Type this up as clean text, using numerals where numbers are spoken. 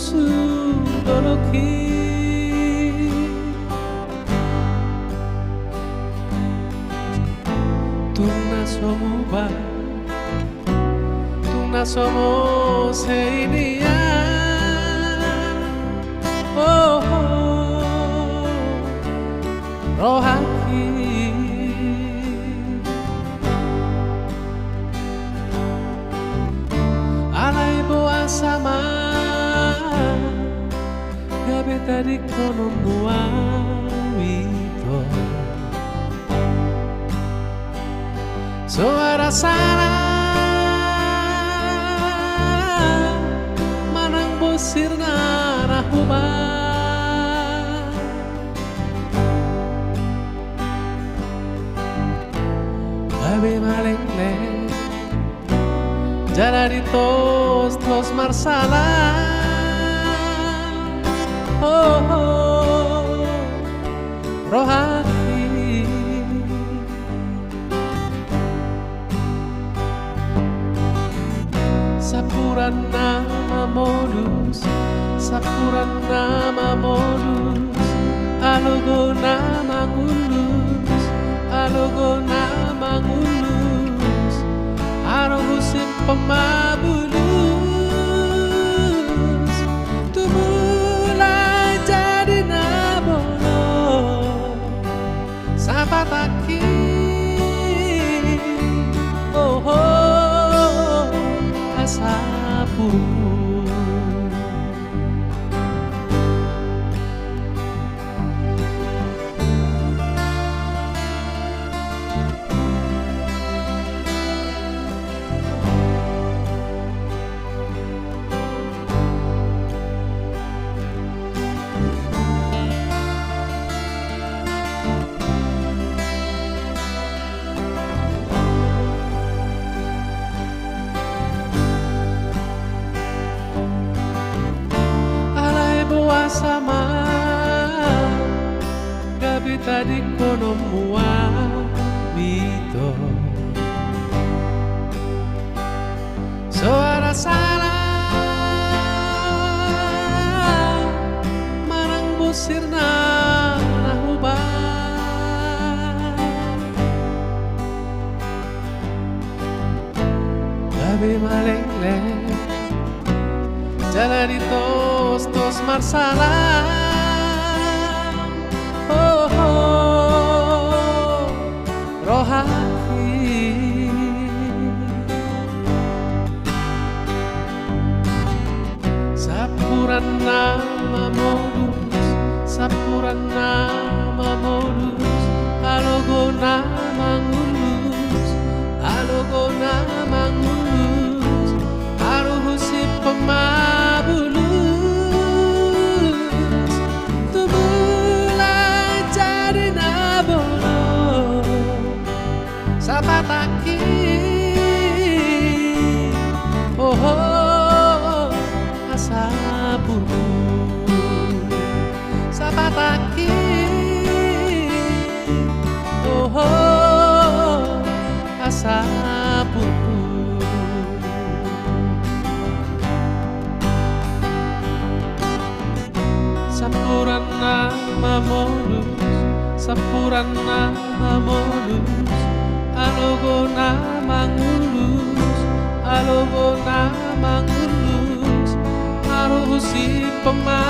sudoloki Tuna soba Tuna somo seinia Oh, oh rohaki Alay boa sama Gabi tadi kono muawito Suara sana Manang busir na rahuba Gabi maleng-leng Jala di tos marsala Oh, oh rohani Sapuran nama modus Sapuran nama modus Alogo nama ngulus Alogo nama ngulus Arogusin pemabulus Tumulai jadi nabono Sapataki Oh, oh asapu sama Gabi tadi kono muawito Suara salah Marang busir na nahuba Gabi maleng-leng Jala di tos marsala Oh, oh rohani Sapuran nama modus Sapuran nama modus Alogo nama ngulus Alogo nama ngulus Aruhusi pemabulus Tumulai jadi nabono Sapataki Oh, oh asapu Sapataki Oh, oh asapu Sapuran nama modus Sapuran nama modus Alogo nama ngulus Alogo nama ngulus Aruhusi pemabulus